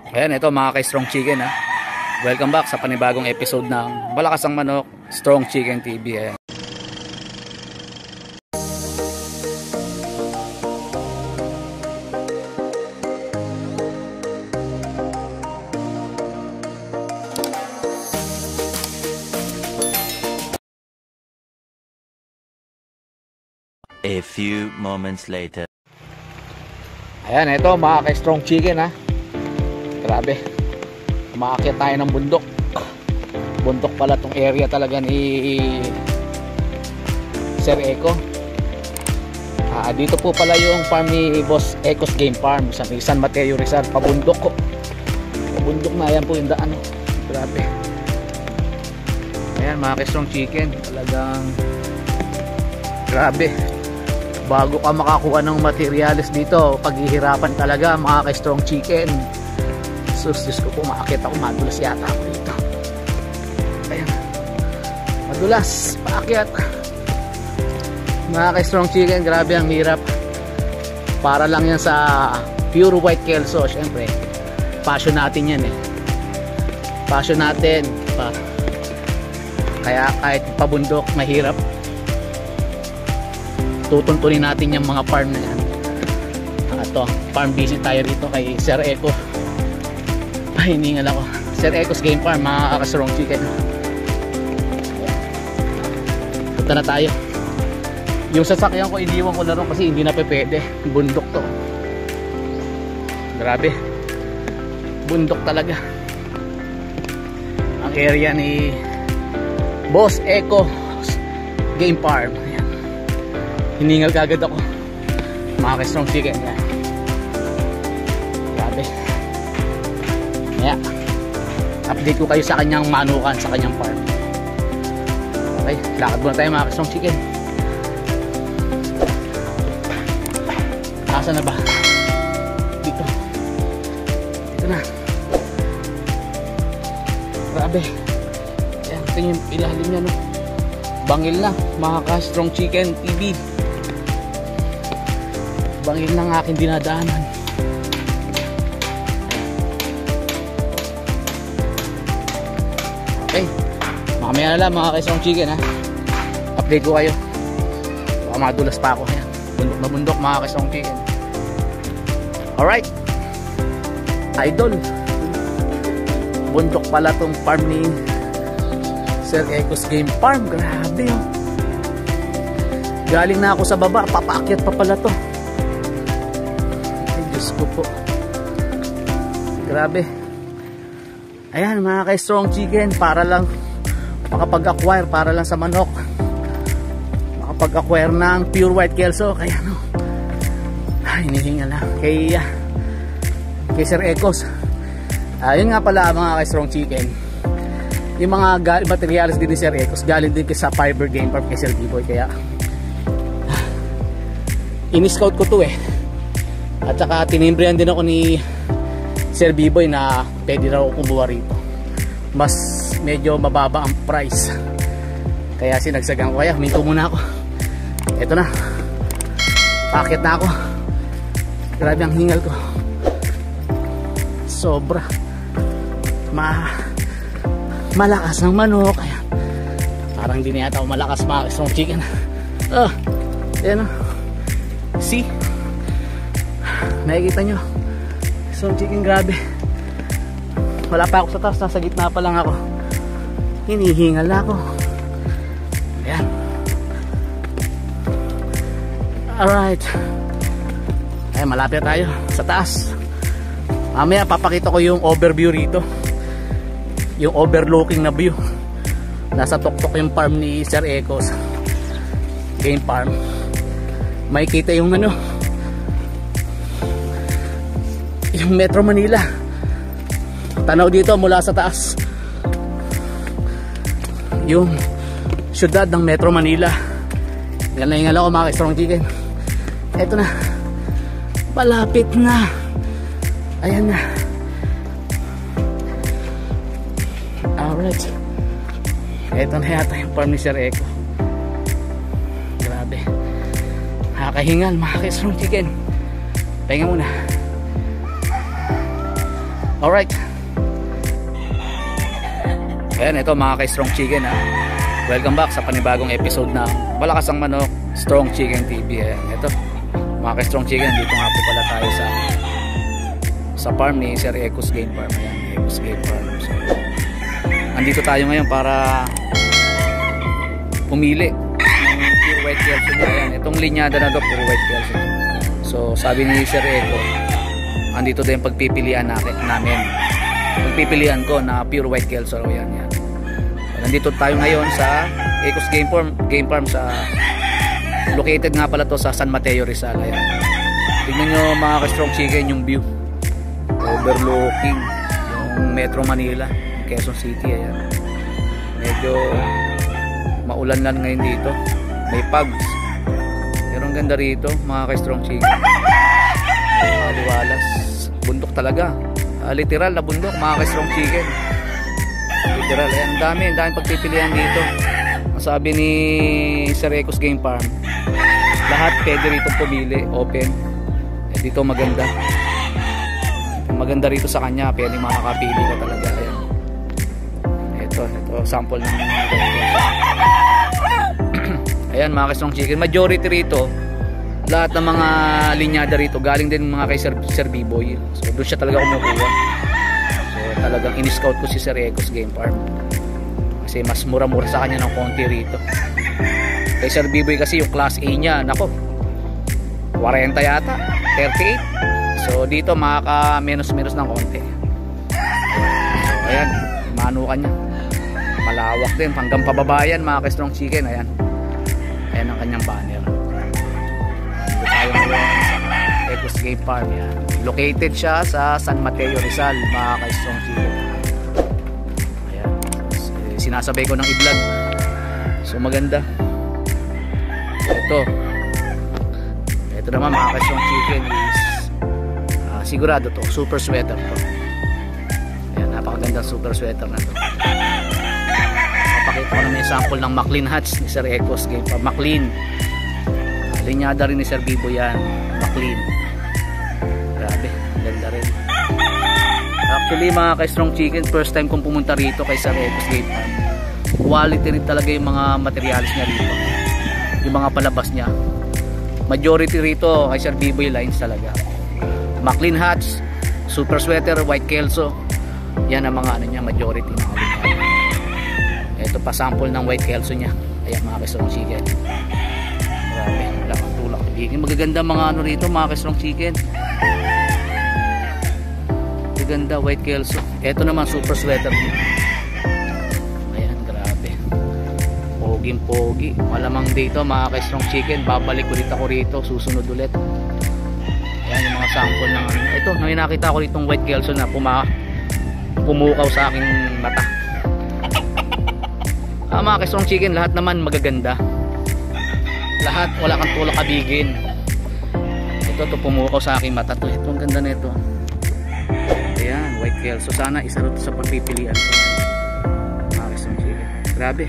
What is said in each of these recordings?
Ayan, ito mga ka-Strong Chicken ha. Welcome back sa panibagong episode ng Malakas ang Manok, Strong Chicken TV. Ayan. A few moments later. Ayan, ito mga ka-Strong Chicken ha. Grabe, umaakit tayo ng bundok. Bundok pala tong area talaga ni Sir Eco. Dito po pala yung farm ni Boss Eco's Game Farm sa San Mateo Rizal. Pabundok ko, pabundok na. Ayan po yung daan. Grabe. Ayan mga ka-Strong Chicken, talagang grabe. Bago ka makakuha ng materials dito, paghihirapan talaga mga ka-Strong Chicken. Sus, Diyos ko po, maakit ako, madulas yata ako dito. Ayan, madulas, paakyat. Mga ka-Strong Chicken, grabe ang hirap. Para lang yan sa pure white kelso. Syempre, passion natin yan eh. Passion natin kaya kahit pabundok, mahirap. Tutuntunin natin yung mga farm na yan. Ito, farm visit tayo rito kay Sir Eco. Hiningal ako. Sir Eco's Game Farm, mga ka-Strong Chicken. Punta na tayo. Yung sasakyan ko, iniwan ko na rin kasi hindi na pwede. Bundok to. Grabe. Bundok talaga. Ang area ni Boss Eco's Game Farm. Ayan. Hiningal kagad ako. Mga ka-Strong Chicken. Ayan. Grabe. Yeah. Update ko kayo sa kanyang manukan, sa kanyang farm. Okay, lakad muna tayo mga ka-Strong Chicken. Nasaan na ba? Dito. Dito na. Grabe. Ayan, ito yung ilalim niya, no? Bangil na, mga ka-Strong Chicken TV. Bangil na ng aking dinadaanan. Okay, mamaya na lang mga ka-Strong Chicken ha. Update ko kayo. Baka madulas pa ako. Ayan, bundok na bundok mga ka-Strong Chicken. Alright, idol, bundok pala tong farm ni Sir Eco's Game Farm. Grabe oh. Galing na ako sa baba, papaakyat pa pala to. Ay Diyos ko po. Grabe. Ayan mga ka-Strong Chicken, para lang makapag-acquire, para lang sa manok, makapag-acquire ng pure white kelso. Kaya no, hinihinga lang kay Sir Eco's. Yun nga pala mga ka-Strong Chicken, yung mga materials din ni Sir Eco's galing din sa Fiber Game Farm kay Sir B-Boy. Kaya in-scout ko to eh. At saka tinimbrihan din ako ni Sir B-Boy na pwede raw kumuha rito. Mas medyo mababa ang price. Kaya sinagsagan ko. Kaya huminto muna ako. Eto na, paakit na ako. Grabe ang hingal ko. Sobra. Malakas ng manok. Ayan. Parang hindi na yata ako malakas mga ka-Strong Chicken. Ayan o. See? Nakikita nyo? Strong Chicken, grabe. Wala pa ako sa taas, nasa gitna pa lang ako. Hinihingal na ako. Ayan. Alright. Ay, malapit tayo sa taas. Mamaya papakita ko yung overview rito. Yung overlooking na view. Nasa tuktok yung farm ni Sir Eco's Game Farm. May kita yung ano, yung Metro Manila. Tanaw dito mula sa taas yung syudad ng Metro Manila. Yan lang ako mga ka-Strong Chicken. Eto na, malapit na. Ayan na. Alright, eto na yata yung farm ni Sir Eco. Grabe, nakakahingal mga ka-Strong Chicken. Pahinga muna. Alright. Ayan, ito mga ka-Strong Chicken ha. Welcome back sa panibagong episode ng Malakas ang Manok, Strong Chicken TV. Ayan, ito mga ka-Strong Chicken, dito nga po pala tayo sa farm ni Sir Ecos Game Farm. Ayan, Ecos Game Farm. So, andito tayo ngayon para pumili ng pure white kelso niya. Ayan, itong linyada na to, pure white kelso. So sabi ni Sir Eco, andito din pagpipilian namin. Pagpipilian ko na pure white kelso. Ayan, yan. Nandito tayo ngayon sa Ecos Game Farm sa located nga pala to sa San Mateo, Rizal. Ayan. Tignan nyo mga ka-Strong Chicken yung view. Overlooking yung Metro Manila, Quezon City. Ayan. Medyo maulan lang ngayon dito. May pugs. Pero ang ganda rito mga ka-Strong Chicken. Maliwalas. Bundok talaga. Literal na bundok mga ka-Strong Chicken. Literal, ayan, ang dami pagpipilian dito. Ang sabi ni Sir Ecos Game Farm, lahat pwede rito pumili, open. Dito maganda rito sa kanya, pwede makakapili ka talaga. Ayan. Ito sample ng ayan mga ka-Strong Chicken, majority rito lahat ng mga linyada rito galing din mga kay Sir B-Boy. So doon siya talaga kumukuha. Talagang in-scout ko si Sir Ecos Game Farm kasi mas mura-mura sa kanya ng konti rito. Kay Sir B-Boy kasi yung class A nya, nako 40 yata, 38. So dito makaka-menos ng konti. So ayan, manukan niya, malawak din hanggang pababayan mga ka-Strong Chicken. Ayan ang kanyang banner. Dito tayo ngayon sa Ecos Game Farm. Yan, located siya sa San Mateo, Rizal mga ka-Strong Chicken. Ayan, sinasabay ko ng i-vlog. So maganda. Ito naman mga ka-Strong Chicken is sigurado to, super sweater to. Ayan, napakagandang super sweater na to. Papakita ko naman yung sample ng McLean hats ni Sir Ecos Game Farm. McLean, linyada rin ni Sir Bibo yan, McLean. Grabe, ganda rin. Actually mga ka-Strong Chicken, first time kong pumunta rito kay Sir Ecos Game Farm. Quality rin talaga yung mga materials niya rito, yung mga palabas niya. Majority rito kay Sir B-Boy lines talaga. McLean hats, super sweater, white kelso. Yan ang mga ano niya, majority mga linyada. Ito pa sample ng white kelso niya. Ayan mga ka-Strong Chicken. Grabe, wala kang tulak. Magaganda mga ano rito mga ka-Strong Chicken. Ganda white kelso. Ito naman super sweater niya. Ayan, grabe. Poging-pogi. Malamang dito mga ka-Strong Chicken, babalik ulit ako rito, susunod ulit. Ayan yung mga sample ng ano. Ito, nang nakita ko ditong white kelso na pumukaw sa aking mata. Mga ka-Strong Chicken, lahat naman magaganda. Lahat, wala kang tulak kabigin. Ito pumukaw sa aking mata to. Ito ang ganda nito. Ayan, white kelso. Sana isa rin sa pagpipilian ko. Mga ka-Strong Chicken, grabe,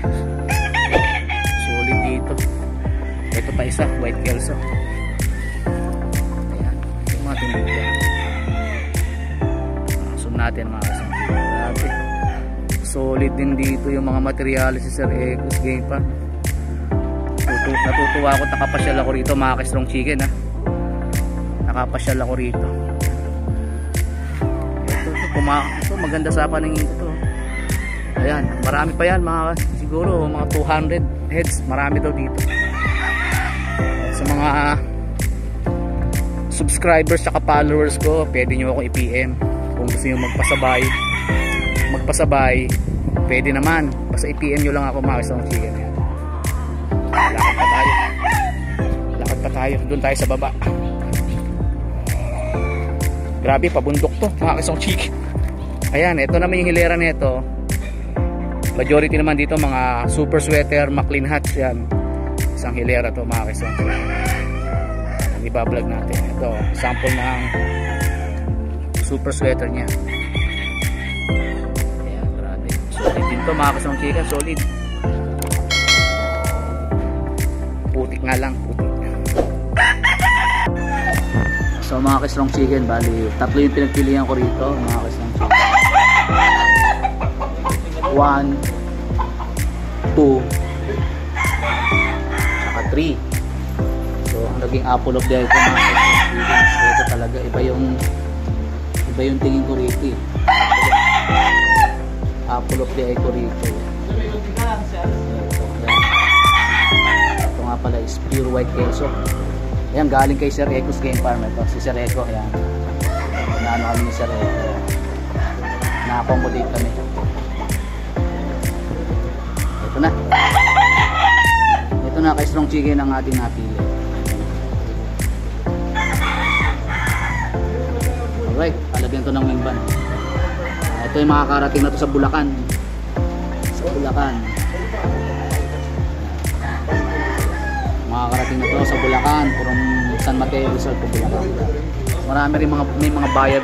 solid dito. Ito pa isa, white kelso. Ayan, yung mga tinuda. Zoom natin mga ka-Strong Chicken. Grabe, solid din dito yung mga materials si Sir Ecos Game Farm. Natutuwa ako, nakapasyal ako rito mga ka-Strong Chicken ha. Nakapasyal ako rito. Ito maganda sa paningin ko to. Ayan, marami pa yan mga, siguro mga 200 heads, marami daw dito. Sa mga subscribers at followers ko, pwede nyo ako i-PM kung gusto nyo magpasabay, pwede naman, basta i-PM nyo lang ako mga ka-Strong Chicken. Lakad pa tayo, doon tayo sa baba. Grabe, pabundok to mga ka-Strong Chicken. Ayan, ito naman yung hilera nito. Majority naman dito mga super sweater, McLean hats yan. Isang hilera to mga ka-Strong Chicken. Iba-vlog natin. Ito, sample ng super sweater niya. Ayan, grabe. Solid din to mga ka-Strong Chicken, solid. Putik nga lang, putik. So mga ka-Strong Chicken, bali tatlo yung pinagpilihan ko rito mga ka-Strong Chicken. 1, 2, saka 3. So ang naging apple of the eye ko mga ka-strong chickens, ito talaga iba yung tingin ko rito eh. Apple of the eye ko rito. Ito nga pala is pure white queso. Ayan, galing kay Sir Eco's Game Farm. Ito si Sir Eco. Ayan, naano kami ni Sir Eco, na-accommodate kami. Ito na kay Strong Chicken ang ating napili. Alright, alagyan to ng wingban. Ito yung makakarating na to sa Bulacan. Makakarating na to sa Bulacan, from San Mateo Rizal to Bulacan. Marami rin may mga buyer